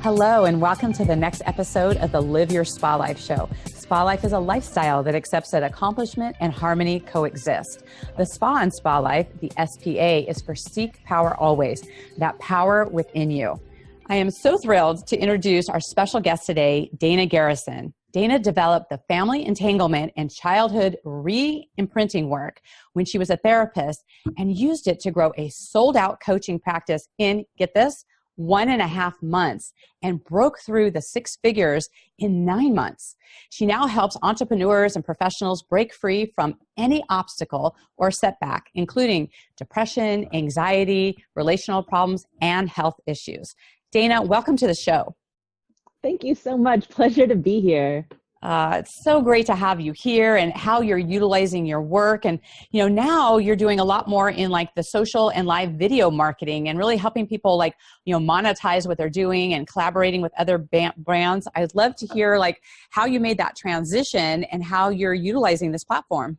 Hello, and welcome to the next episode of the Live Your Spa Life show. Spa Life is a lifestyle that accepts that accomplishment and harmony coexist. The Spa and Spa Life, the SPA, is for Seek Power Always, that power within you. I am so thrilled to introduce our special guest today, Dana Garrison. Dana developed the family entanglement and childhood re-imprinting work when she was a therapist and used it to grow a sold-out coaching practice in, get this, 1.5 months, and broke through the 6 figures in 9 months. She now helps entrepreneurs and professionals break free from any obstacle or setback, including depression, anxiety, relational problems, and health issues. Dana, welcome to the show. Thank you so much. Pleasure to be here. It's so great to have you here and how you're utilizing your work. And, now you're doing a lot more in like the social and live video marketing and really helping people monetize what they're doing and collaborating with other brands. I'd love to hear how you made that transition and how you're utilizing this platform.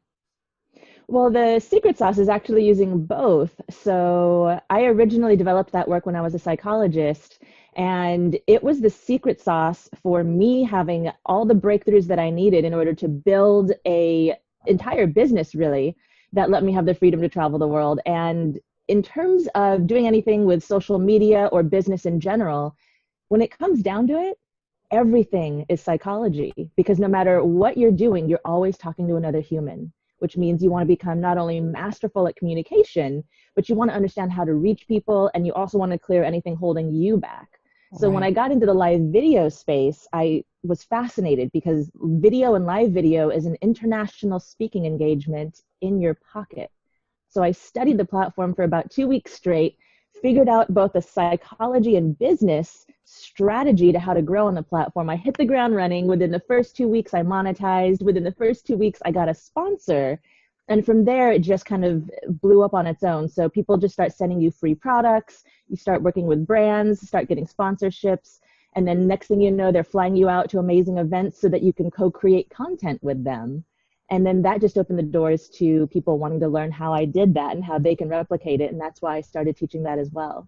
Well, the secret sauce is actually using both. So I originally developed that work when I was a psychologist, and it was the secret sauce for me having all the breakthroughs that I needed in order to build an entire business, really, that let me have the freedom to travel the world. And in terms of doing anything with social media or business in general, when it comes down to it, everything is psychology, because no matter what you're doing, you're always talking to another human, which means you want to become not only masterful at communication, but you want to understand how to reach people, and you also want to clear anything holding you back. So when I got into the live video space, I was fascinated because video and live video is an international speaking engagement in your pocket. So I studied the platform for about 2 weeks straight, figured out both the psychology and business strategy to how to grow on the platform. I hit the ground running. Within the first 2 weeks, I monetized. Within the first 2 weeks, I got a sponsor. And from there, it just kind of blew up on its own. So people just start sending you free products. You start working with brands, start getting sponsorships. And then next thing you know, they're flying you out to amazing events so that you can co-create content with them. And then that just opened the doors to people wanting to learn how I did that and how they can replicate it. And that's why I started teaching that as well.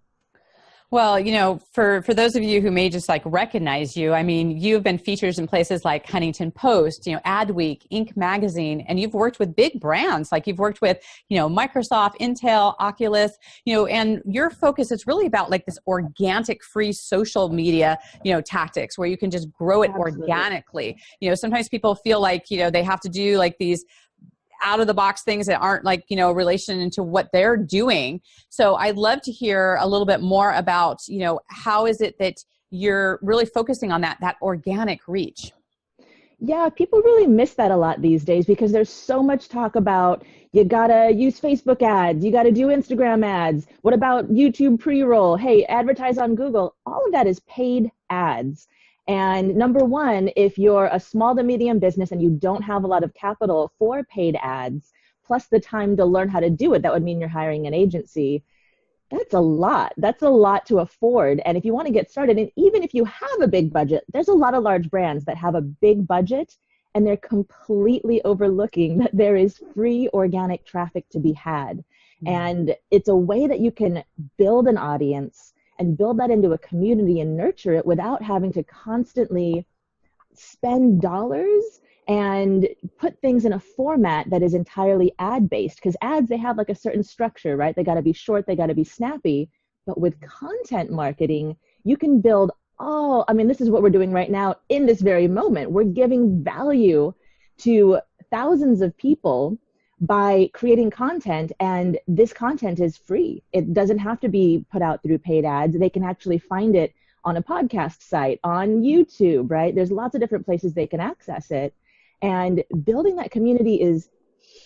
Well, for those of you who may just recognize you, I mean, you've been featured in places like Huntington Post, Adweek, Inc. magazine, and you've worked with big brands. Like you've worked with, Microsoft, Intel, Oculus, and your focus is really about this organic free social media, tactics where you can just grow it organically. Sometimes people feel like, they have to do these out of the box things that aren't relation to what they're doing. So I'd love to hear a little bit more about, how is it that you're really focusing on that organic reach? Yeah, people really miss that a lot these days because there's so much talk about you gotta use Facebook ads, you gotta do Instagram ads. What about YouTube pre-roll? Hey, advertise on Google. All of that is paid ads. And number one, if you're a small to medium business and you don't have a lot of capital for paid ads, plus the time to learn how to do it, that would mean you're hiring an agency. That's a lot. That's a lot to afford. And if you want to get started, and even if you have a big budget, there's a lot of large brands that have a big budget and they're completely overlooking that there is free organic traffic to be had. Mm-hmm. And it's a way that you can build an audience and build that into a community and nurture it without having to constantly spend dollars and put things in a format that is entirely ad-based. Because ads, they have a certain structure, right? They got to be short, they got to be snappy. But with content marketing, you can build this is what we're doing right now in this very moment. We're giving value to thousands of people by creating content, and this content is free. It doesn't have to be put out through paid ads. They can actually find it on a podcast site, on YouTube, right? There's lots of different places they can access it. And building that community is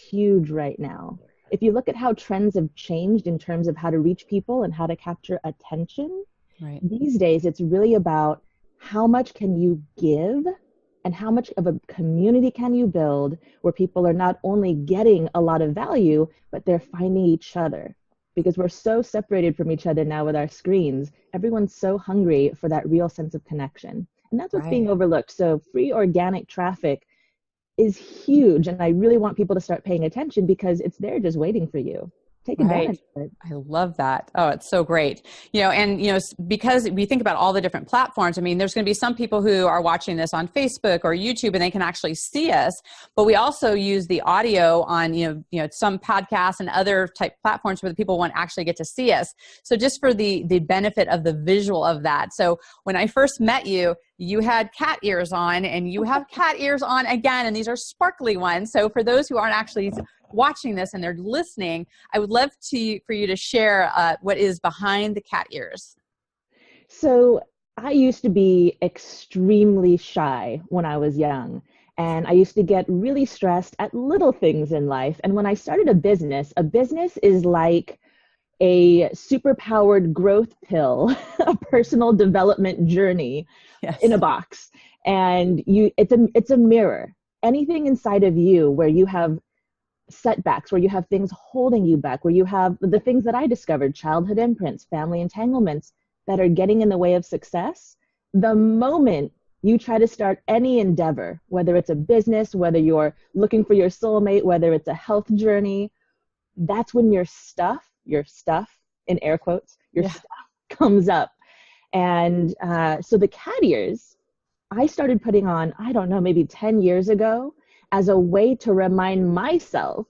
huge right now. If you look at how trends have changed in terms of how to reach people and how to capture attention, right, these days it's really about how much can you give and how much of a community can you build where people are not only getting a lot of value, but they're finding each other. Because we're so separated from each other now with our screens. Everyone's so hungry for that real sense of connection. And that's what's being overlooked. So free organic traffic is huge. And I really want people to start paying attention because it's there just waiting for you. take Right. advantage of it. I love that. Oh, it's so great. And, because we think about all the different platforms, I mean, there's going to be some people who are watching this on Facebook or YouTube and they can actually see us, but we also use the audio on, some podcasts and other type platforms where the people won't actually get to see us. So just for the benefit of the visual of that. So when I first met you, you had cat ears on and you have cat ears on again, and these are sparkly ones. So for those who aren't actually watching this and they're listening, I would love for you to share what is behind the cat ears. So I used to be extremely shy when I was young, and I used to get really stressed at little things in life. And when I started a business is like a superpowered growth pill, a personal development journey. Yes. In a box. And it's a mirror. Anything inside of you where you have setbacks, where you have things holding you back, where you have the things that I discovered, childhood imprints, family entanglements that are getting in the way of success, the moment you try to start any endeavor, whether it's a business, whether you're looking for your soulmate, whether it's a health journey, that's when your stuff, in air quotes, stuff comes up. And so the cat ears, I started putting on, I don't know, maybe 10 years ago as a way to remind myself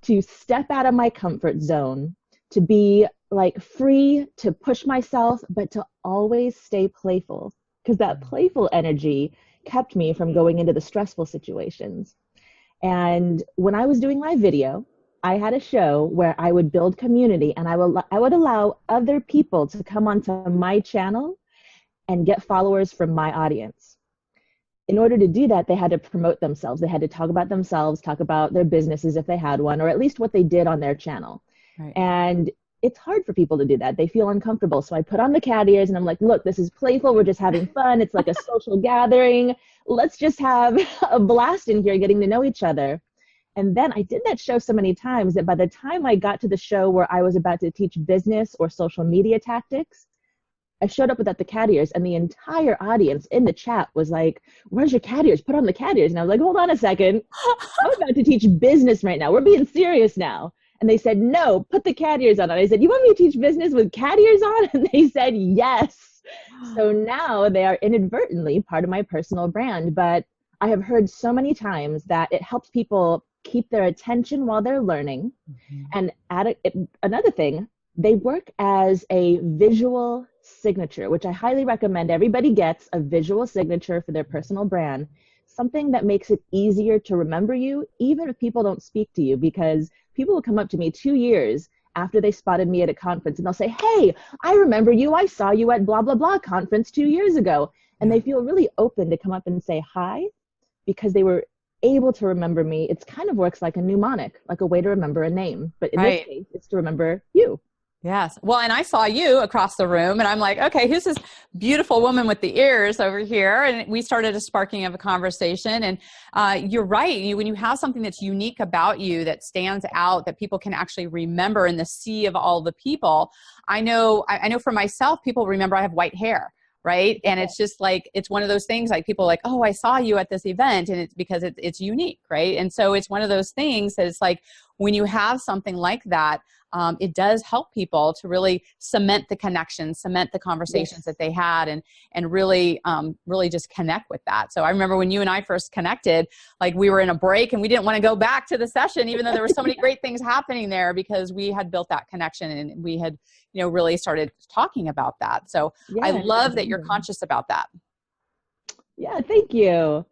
to step out of my comfort zone, to be like free, to push myself, but to always stay playful, because that playful energy kept me from going into the stressful situations. And when I was doing live video, I had a show where I would build community, and I would allow other people to come onto my channel and get followers from my audience. In order to do that, they had to promote themselves. They had to talk about themselves, talk about their businesses if they had one, or at least what they did on their channel. Right. And it's hard for people to do that. They feel uncomfortable. So I put on the cat ears and I'm like, look, this is playful. We're just having fun. It's like a social gathering. Let's just have a blast in here getting to know each other. And then I did that show so many times that by the time I got to the show where I was about to teach business or social media tactics, I showed up without the cat ears, and the entire audience in the chat was like, where's your cat ears? Put on the cat ears. And I was like, hold on a second. I'm about to teach business right now. We're being serious now. And they said, no, put the cat ears on. And I said, you want me to teach business with cat ears on? And they said, yes. So now they are inadvertently part of my personal brand. But I have heard so many times that it helps people keep their attention while they're learning. Mm-hmm. And another thing, they work as a visual signature, which I highly recommend everybody gets a visual signature for their personal brand, something that makes it easier to remember you, even if people don't speak to you, because people will come up to me 2 years after they spotted me at a conference and they'll say, hey, I remember you. I saw you at blah, blah, blah conference 2 years ago. And they feel really open to come up and say hi because they were able to remember me. It kind of works like a mnemonic, like a way to remember a name. But in this case, it's to remember you. Yes. Well, and I saw you across the room and I'm like, okay, who's this beautiful woman with the ears over here? And we started a sparking of a conversation. And you're right. When you have something that's unique about you that stands out, that people can actually remember in the sea of all the people. I know for myself, people remember I have white hair. Right. And it's just like, it's one of those things like people are like, oh, I saw you at this event, and it's because it's unique. Right. And so it's one of those things that it's like, when you have something like that, it does help people to really cement the connections, cement the conversations that they had, and really just connect with that. So I remember when you and I first connected, like we were in a break and we didn't want to go back to the session, even though there were so many great things happening there, because we had built that connection and we had, really started talking about that. So I love that you're conscious about that. Yeah, thank you.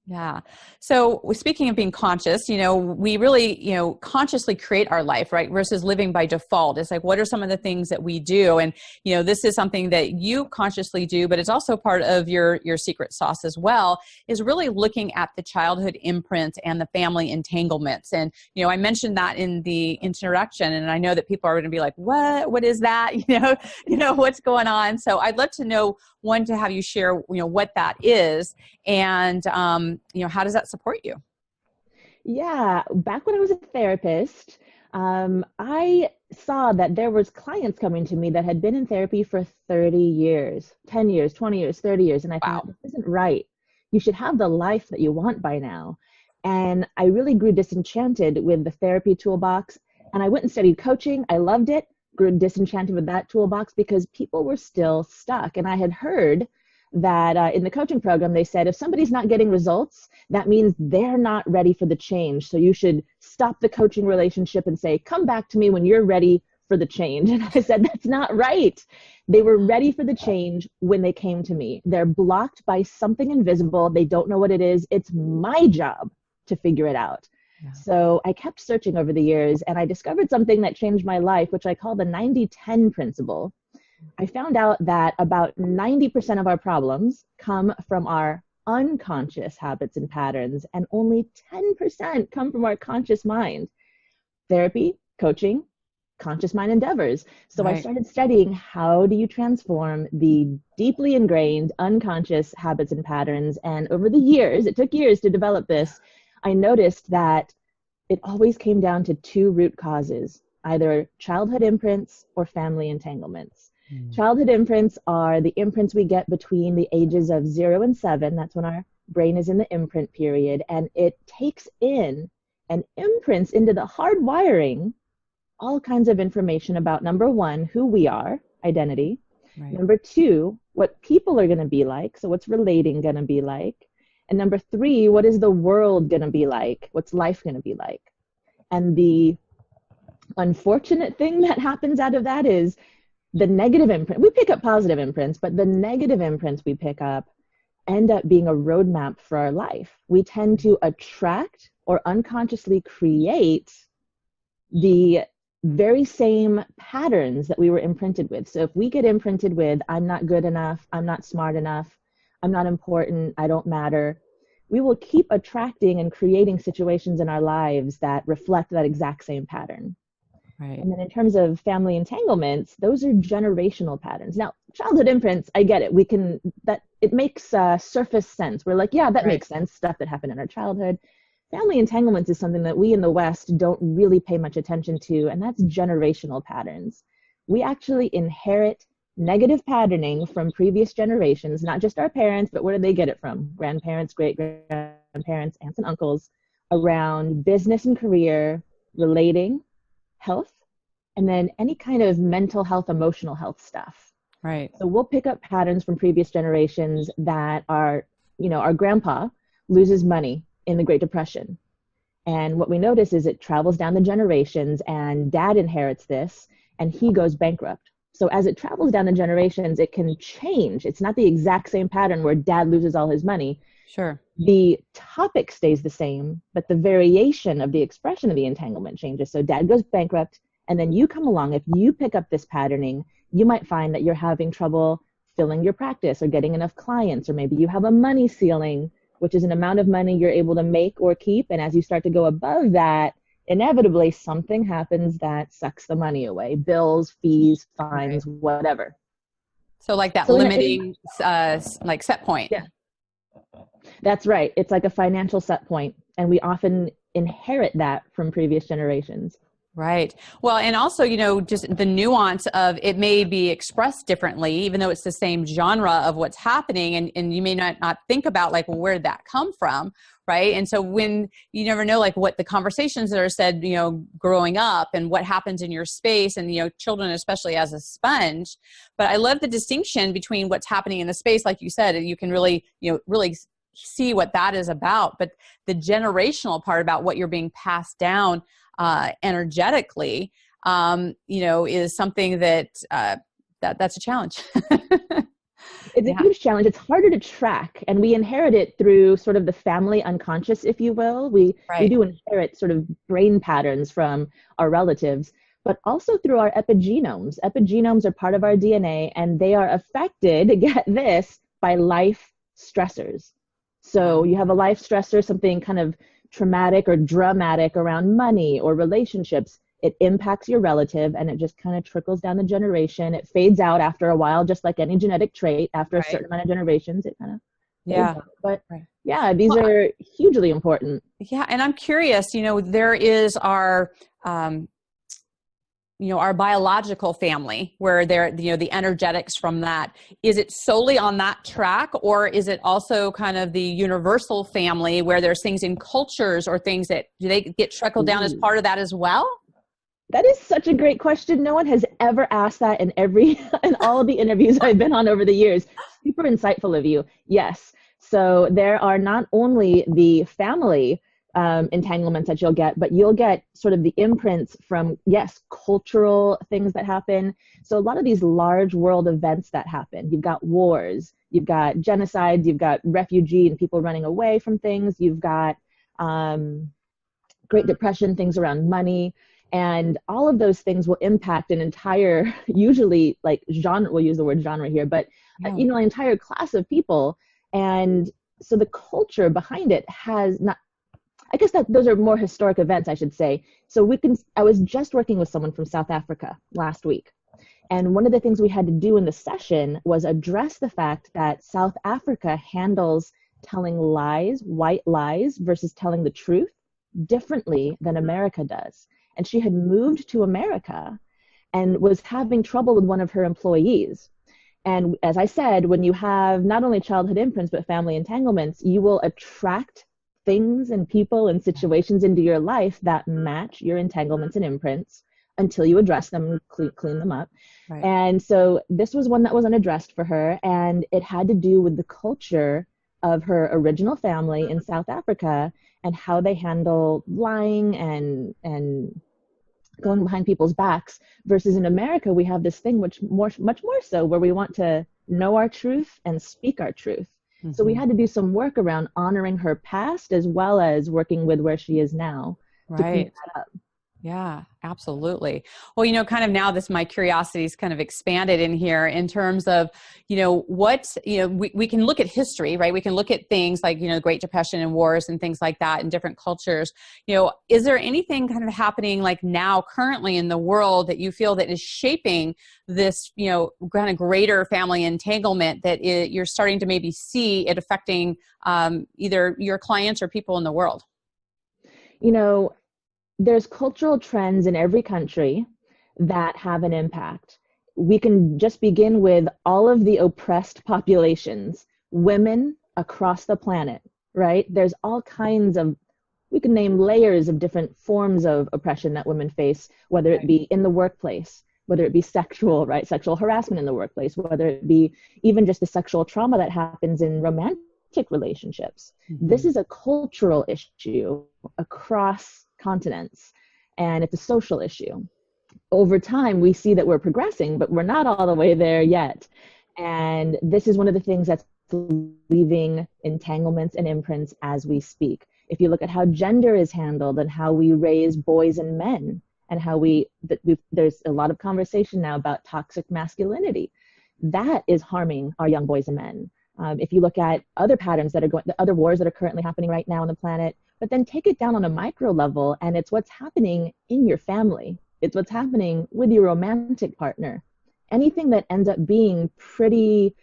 Yeah. So speaking of being conscious, we really, consciously create our life, right? Versus living by default. It's like, what are some of the things that we do? And, this is something that you consciously do, but it's also part of your secret sauce as well, is really looking at the childhood imprints and the family entanglements. And, I mentioned that in the introduction, and I know that people are going to be like, what is that? What's going on? So I'd love to know, one, to have you share, what that is, and, how does that support you? Yeah, back when I was a therapist, I saw that there was clients coming to me that had been in therapy for 30 years, 10 years, 20 years, 30 years. And I thought, this isn't right. You should have the life that you want by now. And I really grew disenchanted with the therapy toolbox. And I went and studied coaching. I loved it, grew disenchanted with that toolbox because people were still stuck. And I had heard that in the coaching program, they said, if somebody's not getting results, that means they're not ready for the change. So you should stop the coaching relationship and say, come back to me when you're ready for the change. And I said, that's not right. They were ready for the change when they came to me. They're blocked by something invisible. They don't know what it is. It's my job to figure it out. Yeah. So I kept searching over the years, and I discovered something that changed my life, which I call the 90-10 principle. I found out that about 90% of our problems come from our unconscious habits and patterns, and only 10% come from our conscious mind. Therapy, coaching, conscious mind endeavors. So I started studying, how do you transform the deeply ingrained unconscious habits and patterns? And over the years, it took years to develop this, I noticed that it always came down to two root causes, either childhood imprints or family entanglements. Childhood imprints are the imprints we get between the ages of 0 and 7. That's when our brain is in the imprint period, and it takes in and imprints into the hard wiring all kinds of information about, number one, who we are, identity. Number two, what people are going to be like. So what's relating going to be like? And number three, what is the world going to be like? What's life going to be like? And the unfortunate thing that happens out of that is the negative imprint. We pick up positive imprints, but the negative imprints we pick up end up being a roadmap for our life. We tend to attract or unconsciously create the very same patterns that we were imprinted with. So if we get imprinted with, I'm not good enough, I'm not smart enough, I'm not important, I don't matter, we will keep attracting and creating situations in our lives that reflect that exact same pattern. And then in terms of family entanglements, those are generational patterns. Now, childhood imprints, I get it. It makes surface sense. We're like, yeah, that makes sense, stuff that happened in our childhood. Family entanglements is something that we in the West don't really pay much attention to, and that's generational patterns. We actually inherit negative patterning from previous generations, not just our parents, but where did they get it from? Grandparents, great-grandparents, aunts and uncles, around business and career, relating, health, and then any kind of mental health, emotional health stuff. So we'll pick up patterns from previous generations that our grandpa loses money in the Great Depression. And what we notice is it travels down the generations, and dad inherits this, and he goes bankrupt. So as it travels down the generations, it can change. It's not the exact same pattern where dad loses all his money. The topic stays the same, but the variation of the expression of the entanglement changes. So dad goes bankrupt, and then you come along. If you pick up this patterning, you might find that you're having trouble filling your practice or getting enough clients, or maybe you have a money ceiling, which is an amount of money you're able to make or keep. And as you start to go above that, inevitably something happens that sucks the money away. Bills, fees, fines, whatever. So like that limiting like set point. Yeah, that's right. It's like a financial set point. And we often inherit that from previous generations. Well, and also, just the nuance of it may be expressed differently, even though it's the same genre of what's happening. And you may not think about like, well, where did that come from? And so when you never know, like what the conversations that are said, growing up and what happens in your space, and, children, especially as a sponge. But I love the distinction between what's happening in the space. Like you said, you can really see what that is about. But the generational part about what you're being passed down energetically, is something that's a challenge. It's a huge challenge. It's harder to track, and we inherit it through sort of the family unconscious, if you will. We do inherit sort of brain patterns from our relatives, but also through our epigenomes. Epigenomes are part of our DNA, and they are affected, get this, by life stressors. So you have a life stressor, something kind of traumatic or dramatic around money or relationships. It impacts your relative, and it just kind of trickles down the generation. It fades out after a while, just like any genetic trait. After a certain amount of generations, it kind of fades out. But these are hugely important. And I'm curious, there is our our biological family, where they're, the energetics from that. Is it solely on that track, or is it also kind of the universal family where there's things in cultures or things that, do they get trickled down as part of that as well? That is such a great question. No one has ever asked that in in all of the interviews I've been on over the years. Super insightful of you. Yes. So there are not only the family entanglements that you'll get, but you'll get sort of the imprints from, yes, cultural things that happen. So a lot of these large world events that happen, you've got wars, you've got genocides, you've got refugee and people running away from things, you've got Great Depression, things around money. And all of those things will impact an entire, usually like genre, we'll use the word genre here, but an entire class of people. And so the culture behind it has not, I guess that those are more historic events, I should say. So I was just working with someone from South Africa last week. And one of the things we had to do in the session was address the fact that South Africa handles telling lies, white lies, versus telling the truth differently than America does. And she had moved to America and was having trouble with one of her employees. And as I said, when you have not only childhood imprints, but family entanglements, you will attract things and people and situations into your life that match your entanglements and imprints until you address them and clean them up. Right. And so this was one that was unaddressed for her, and it had to do with the culture of her original family in South Africa and how they handle lying and going behind people's backs, versus in America, we have this thing much more so where we want to know our truth and speak our truth. Mm-hmm. So we had to do some work around honoring her past as well as working with where she is now to clean that up. Yeah, absolutely. Well, kind of now my curiosity is kind of expanded in here in terms of, we can look at history, right? We can look at things like, Great Depression and wars and things like that in different cultures. Is there anything kind of happening like now currently in the world that you feel that is shaping this, kind of greater family entanglement that you're starting to maybe see it affecting either your clients or people in the world? There's cultural trends in every country that have an impact. We can just begin with all of the oppressed populations, women across the planet, right? There's all kinds of, we can name layers of different forms of oppression that women face, whether it be in the workplace, whether it be sexual, right? Sexual harassment in the workplace, whether it be even just the sexual trauma that happens in romantic relationships. Mm-hmm. This is a cultural issue across continents, and it's a social issue. Over time, we see that we're progressing, but we're not all the way there yet. And this is one of the things that's leaving entanglements and imprints as we speak. If you look at how gender is handled and how we raise boys and men, and how there's a lot of conversation now about toxic masculinity, that is harming our young boys and men. If you look at other patterns that are the other wars that are currently happening right now on the planet, but then take it down on a micro level, and it's what's happening in your family. It's what's happening with your romantic partner. Anything that ends up being pretty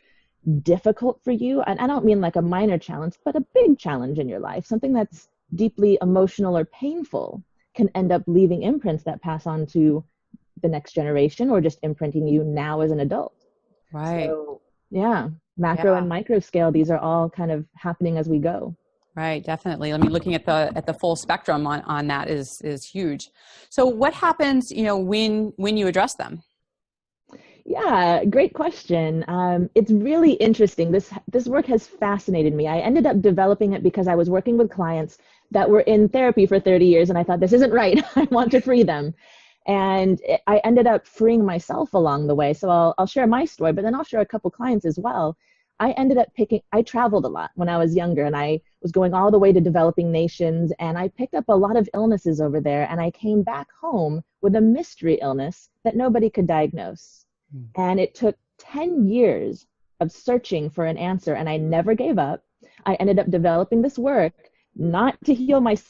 difficult for you, and I don't mean like a minor challenge, but a big challenge in your life, something that's deeply emotional or painful, can end up leaving imprints that pass on to the next generation or just imprinting you now as an adult. Right. So, yeah, macro and micro scale, these are all kind of happening as we go. Right, definitely. I mean, looking at the full spectrum on that is huge. So what happens, when you address them? Yeah, great question. It's really interesting. This work has fascinated me. I ended up developing it because I was working with clients that were in therapy for 30 years, and I thought, this isn't right. I want to free them. And I ended up freeing myself along the way. So I'll share my story, but then I'll share a couple clients as well. I traveled a lot when I was younger, and I was going all the way to developing nations, and I picked up a lot of illnesses over there, and I came back home with a mystery illness that nobody could diagnose. And it took 10 years of searching for an answer, and I never gave up. I ended up developing this work, not to heal myself,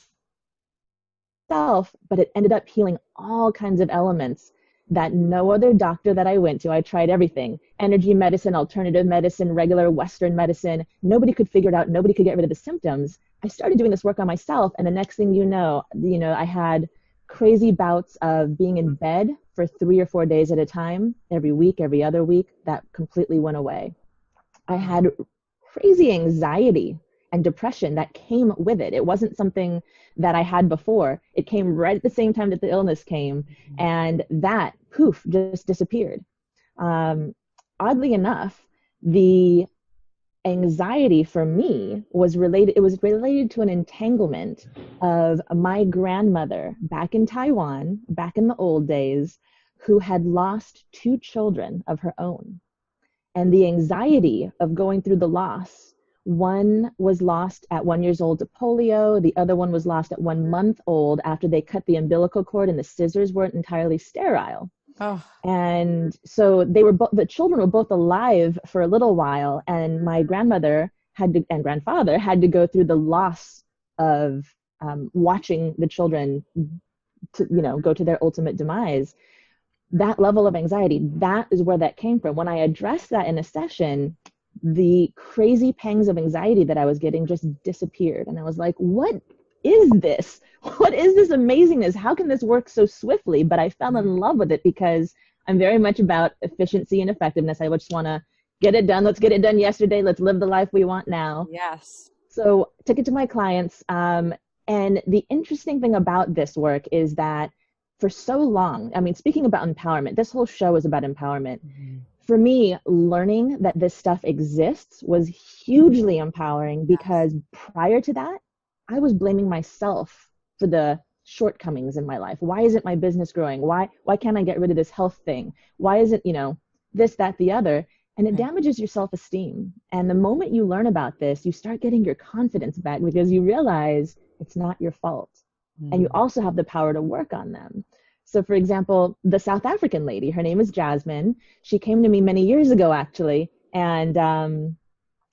but it ended up healing all kinds of elements that no other doctor that I went to, I tried everything, energy medicine, alternative medicine, regular Western medicine, nobody could figure it out, nobody could get rid of the symptoms. I started doing this work on myself, and the next thing you know, I had crazy bouts of being in bed for 3 or 4 days at a time, every week, every other week, that completely went away. I had crazy anxiety and depression that came with it. It wasn't something that I had before. It came right at the same time that the illness came, and that, poof, just disappeared. Oddly enough, the anxiety for me was related to an entanglement of my grandmother back in Taiwan, back in the old days, who had lost 2 children of her own. And the anxiety of going through the loss, one was lost at 1 year old to polio, the other one was lost at 1 month old after they cut the umbilical cord and the scissors weren't entirely sterile. Oh. And so the children were both alive for a little while, and my grandmother and grandfather had to go through the loss of watching the children go to their ultimate demise. That level of anxiety, that is where that came from. When I addressed that in a session, the crazy pangs of anxiety that I was getting just disappeared. And I was like, what is this? What is this amazingness? How can this work so swiftly? But I fell in love with it because I'm very much about efficiency and effectiveness. I just want to get it done. Let's get it done yesterday. Let's live the life we want now. Yes. So took it to my clients. And the interesting thing about this work is that for so long, I mean, speaking about empowerment, this whole show is about empowerment. Mm-hmm. For me, learning that this stuff exists was hugely empowering because prior to that, I was blaming myself for the shortcomings in my life. Why isn't my business growing? Why can't I get rid of this health thing? Why isn't, this, that, the other? And it damages your self-esteem. And the moment you learn about this, you start getting your confidence back because you realize it's not your fault. And you also have the power to work on them. So for example, the South African lady, her name is Jasmine. She came to me many years ago, actually. And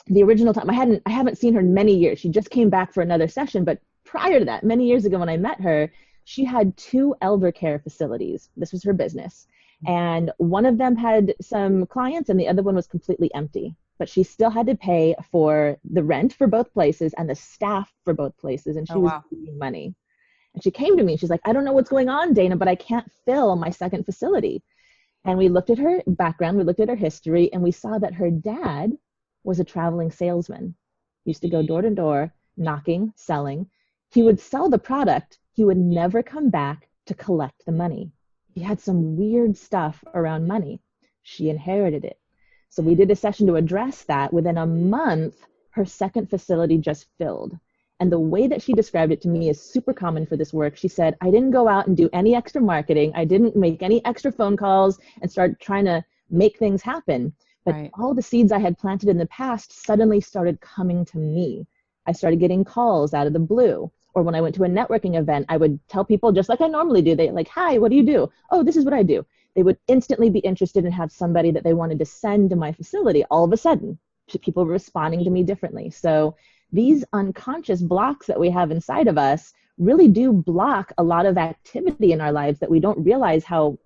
the original time, I haven't seen her in many years. She just came back for another session. But prior to that, many years ago when I met her, she had 2 elder care facilities. This was her business. And one of them had some clients and the other one was completely empty. But she still had to pay for the rent for both places and the staff for both places. And she was losing money. And she came to me. She's like, I don't know what's going on, Dana, but I can't fill my second facility. And we looked at her background, we looked at her history, and we saw that her dad was a traveling salesman. He used to go door to door, knocking, selling. He would sell the product. He would never come back to collect the money. He had some weird stuff around money. She inherited it. So we did a session to address that. Within a month, her second facility just filled. And the way that she described it to me is super common for this work. She said, I didn't go out and do any extra marketing. I didn't make any extra phone calls and start trying to make things happen. But all the seeds I had planted in the past suddenly started coming to me. I started getting calls out of the blue. Or when I went to a networking event, I would tell people just like I normally do. They're like, hi, what do you do? Oh, this is what I do. They would instantly be interested and have somebody that they wanted to send to my facility. All of a sudden, people were responding to me differently. So these unconscious blocks that we have inside of us really do block a lot of activity in our lives that we don't realize how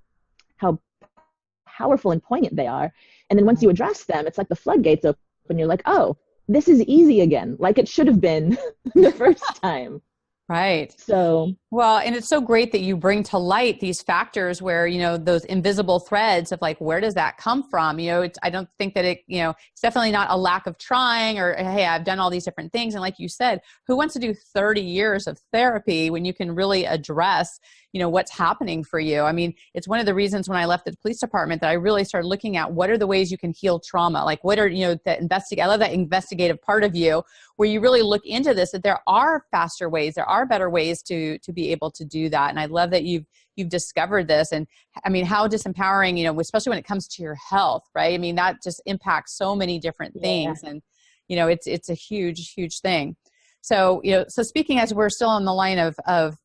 powerful and poignant they are. And then once you address them, it's like the floodgates open. You're like, oh, this is easy again, like it should have been the first time. Right. So, well, and it's so great that you bring to light these factors where, those invisible threads of like, where does that come from? I don't think that it's definitely not a lack of trying or, hey, I've done all these different things. And like you said, who wants to do 30 years of therapy when you can really address, what's happening for you? I mean, it's one of the reasons when I left the police department that I really started looking at what are the ways you can heal trauma? Like what are, I love that investigative part of you where you really look into this, that there are faster ways, there are better ways to be able to do that. And I love that you've discovered this. And I mean, how disempowering, especially when it comes to your health, right? I mean, that just impacts so many different things. And, it's a huge, huge thing. So, so speaking as we're still on the line of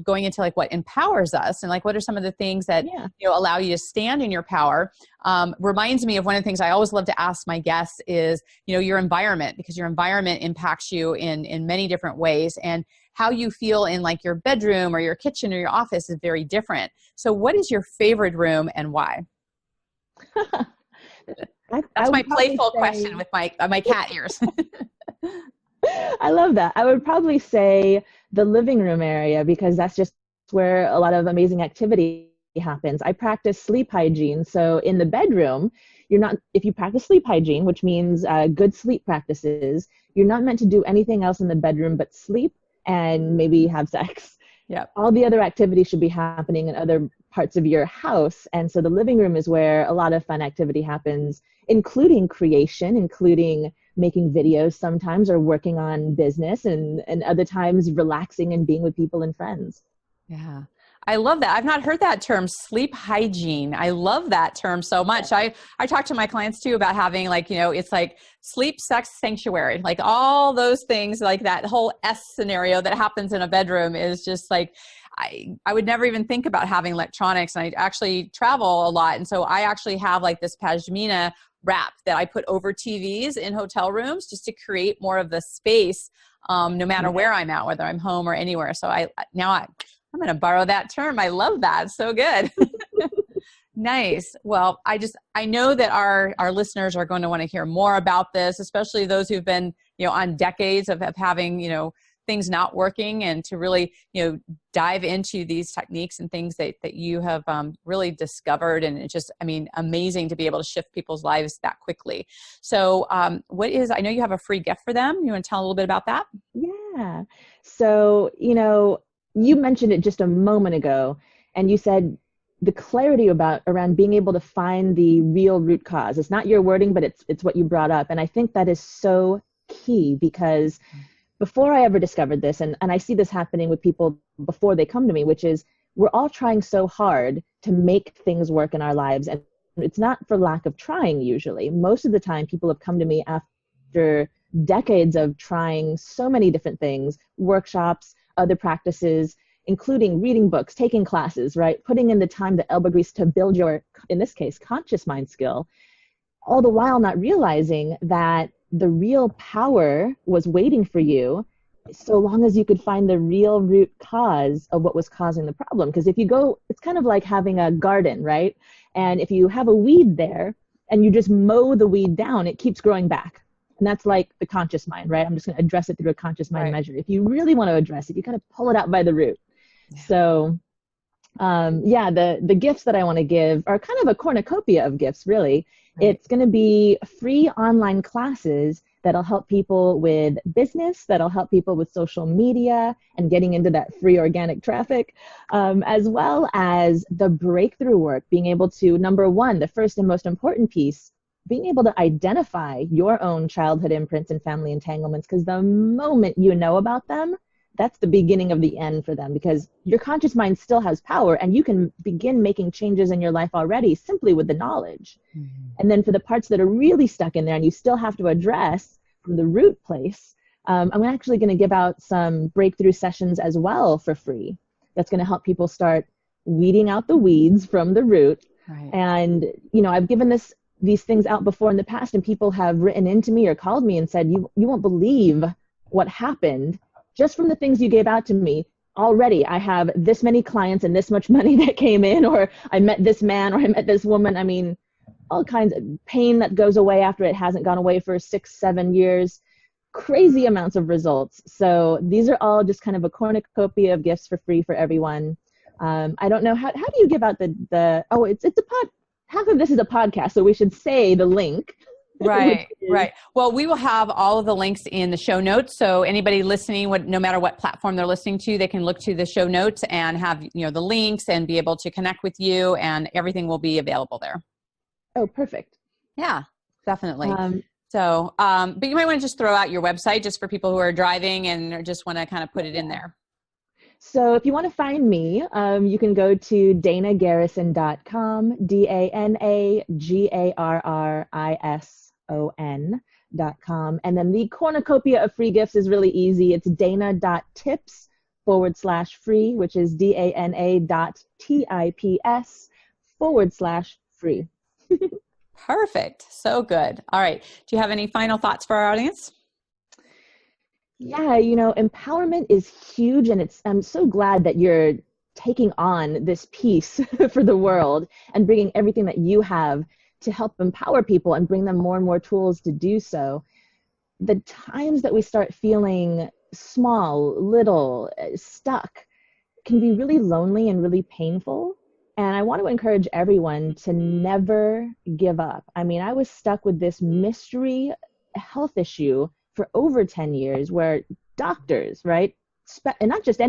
going into like what empowers us and like, what are some of the things that, allow you to stand in your power, reminds me of one of the things I always love to ask my guests is, your environment, because your environment impacts you in many different ways, and how you feel in like your bedroom or your kitchen or your office is very different. So what is your favorite room and why? That's my playful question with my cat ears. I love that. I would probably say the living room area, because that's just where a lot of amazing activity happens. I practice sleep hygiene. So in the bedroom, if you practice sleep hygiene, which means good sleep practices, you're not meant to do anything else in the bedroom but sleep and maybe have sex. Yep. All the other activities should be happening in other parts of your house. And so the living room is where a lot of fun activity happens, including creation, including making videos sometimes, or working on business, and other times relaxing and being with people and friends. Yeah. I love that. I've not heard that term, sleep hygiene. I love that term so much. I talk to my clients too about having, like, it's like sleep, sex, sanctuary, like all those things, like that whole S scenario that happens in a bedroom is just like, I would never even think about having electronics. And I actually travel a lot. And so I actually have like this pashmina wrap that I put over TVs in hotel rooms just to create more of the space, no matter where I'm at, whether I'm home or anywhere. So I'm going to borrow that term. I love that. So good. Nice. Well, I know that our listeners are going to want to hear more about this, especially those who've been, on decades of having, things not working, and to really, dive into these techniques and things that you have really discovered. And it's just, amazing to be able to shift people's lives that quickly. So I know you have a free gift for them. You want to tell a little bit about that? Yeah. So, you mentioned it just a moment ago, and you said the clarity around being able to find the real root cause. It's not your wording, but it's what you brought up. And I think that is so key, because before I ever discovered this, and I see this happening with people before they come to me, which is we're all trying so hard to make things work in our lives. And it's not for lack of trying usually. Most of the time, people have come to me after decades of trying so many different things, workshops, other practices, including reading books, taking classes, right? Putting in the time, the elbow grease to build your, in this case, conscious mind skill, all the while not realizing that the real power was waiting for you, so long as you could find the real root cause of what was causing the problem. Because if you go, it's kind of like having a garden, right? And if you have a weed there and you just mow the weed down, it keeps growing back. And that's like the conscious mind, right? I'm just going to address it through a conscious mind measure. If you really want to address it, you got to pull it out by the root. Yeah. So, the gifts that I want to give are kind of a cornucopia of gifts, really. Right. It's going to be free online classes that'll help people with business, that'll help people with social media and getting into that free organic traffic, as well as the breakthrough work, being able to, number one, the first and most important piece, being able to identify your own childhood imprints and family entanglements, because the moment you know about them, that's the beginning of the end for them, because your conscious mind still has power and you can begin making changes in your life already simply with the knowledge. Mm-hmm. And then for the parts that are really stuck in there and you still have to address from the root place, I'm actually going to give out some breakthrough sessions as well for free. That's going to help people start weeding out the weeds from the root. Right. And, I've given these things out before in the past, and people have written into me or called me and said, you won't believe what happened just from the things you gave out to me. Already I have this many clients and this much money that came in, or I met this man, or I met this woman. All kinds of pain that goes away after it hasn't gone away for 6-7 years, crazy amounts of results. So these are all just kind of a cornucopia of gifts for free for everyone. I don't know, how do you give out half of this is a podcast, so we should say the link. Right. Well, we will have all of the links in the show notes. So anybody listening, no matter what platform they're listening to, they can look to the show notes and have, the links and be able to connect with you, and everything will be available there. Oh, perfect. Yeah, definitely. But you might want to just throw out your website just for people who are driving and just want to kind of put it in there. So if you want to find me, you can go to danagarrison.com, DanaGarrison.com. And then the cornucopia of free gifts is really easy. It's dana.tips/free, which is DANA.TIPS/free. Perfect. So good. All right. Do you have any final thoughts for our audience? Yeah, empowerment is huge, and I'm so glad that you're taking on this piece for the world and bringing everything that you have to help empower people and bring them more and more tools to do so. The times that we start feeling small, little, stuck can be really lonely and really painful. And I want to encourage everyone to never give up. I mean, I was stuck with this mystery health issue for over 10 years where doctors, right? And not just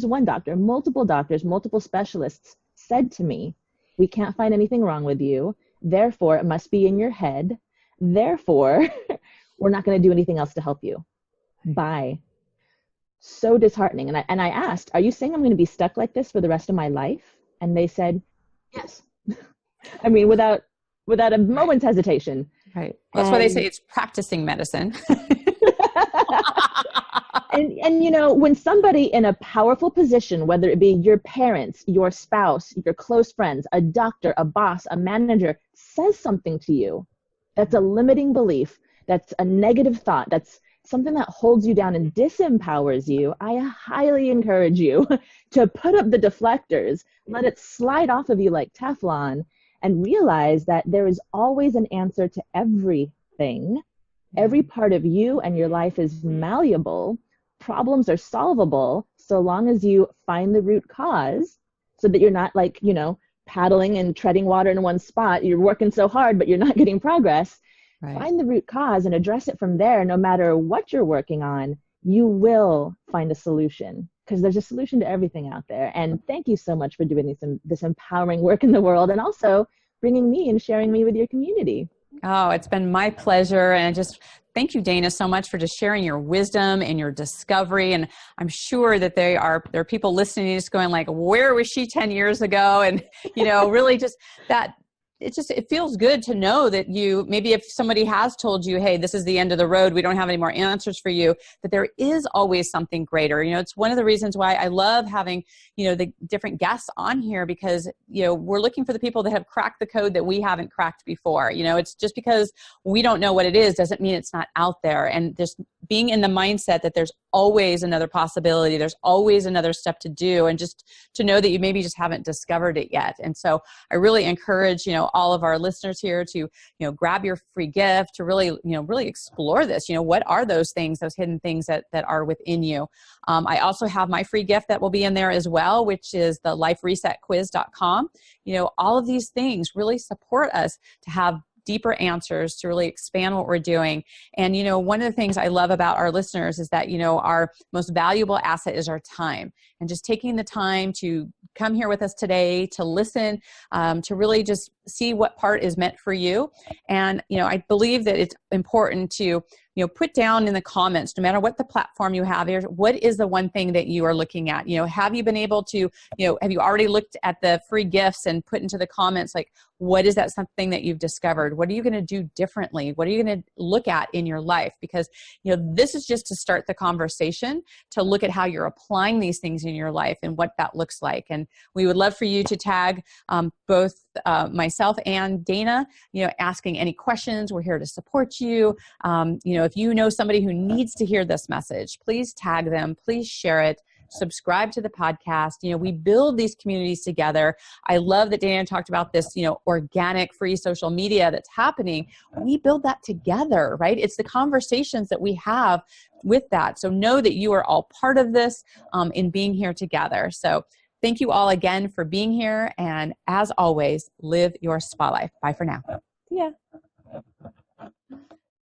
one doctor, multiple doctors, multiple specialists said to me, we can't find anything wrong with you. Therefore, it must be in your head. Therefore, we're not going to do anything else to help you. Bye. So disheartening. And I asked, are you saying I'm going to be stuck like this for the rest of my life? And they said, yes. I mean, without a moment's hesitation. Right. That's why they say it's practicing medicine. And you know, when somebody in a powerful position, whether it be your parents, your spouse, your close friends, a doctor, a boss, a manager, says something to you, that's a limiting belief, that's a negative thought, that's something that holds you down and disempowers you, I highly encourage you to put up the deflectors, let it slide off of you like Teflon, and realize that there is always an answer to everything. Every part of you and your life is malleable. Problems are solvable so long as you find the root cause, so that you're not like, you know, paddling and treading water in one spot. You're working so hard, but you're not getting progress. Right. Find the root cause and address it from there. No matter what you're working on, you will find a solution, because there's a solution to everything out there. And thank you so much for doing this empowering work in the world, and also bringing me and sharing me with your community. Oh, it's been my pleasure. And just thank you, Dana, so much for just sharing your wisdom and your discovery. And I'm sure that there are people listening just going like, where was she 10 years ago? And, you know, really just that. It feels good to know that maybe if somebody has told you, hey, this is the end of the road, we don't have any more answers for you, that there is always something greater. You know, it's one of the reasons why I love having, you know, the different guests on here, because, you know, we're looking for the people that have cracked the code that we haven't cracked before. You know, it's just because we don't know what it is doesn't mean it's not out there. And just being in the mindset that there's always another possibility, there's always another step to do, and just to know that you maybe just haven't discovered it yet. And so I really encourage, you know, all of our listeners here to, you know, grab your free gift, to really, you know, really explore this. You know, what are those things, those hidden things that are within you? I also have my free gift that will be in there as well, which is the liferesetquiz.com. You know, all of these things really support us to have deeper answers, to really expand what we're doing. And, you know, one of the things I love about our listeners is that, you know, our most valuable asset is our time, and just taking the time to come here with us today, to listen, to really just see what part is meant for you. And, you know, I believe that it's important to, you know, put down in the comments, no matter what the platform you have here, what is the one thing that you are looking at? You know, have you been able to, you know, have you already looked at the free gifts and put into the comments, like, what is that something that you've discovered? What are you going to do differently? What are you going to look at in your life? Because, you know, this is just to start the conversation, to look at how you're applying these things in your life and what that looks like. And we would love for you to tag both myself and Dana, you know, asking any questions. We're here to support you. You know, if you know somebody who needs to hear this message, please tag them, please share it. Subscribe to the podcast. You know, we build these communities together. I love that Diane talked about this, you know, organic free social media that's happening. We build that together, right? It's the conversations that we have with that. So know that you are all part of this in being here together. So thank you all again for being here. And as always, live your spa life. Bye for now. Yeah.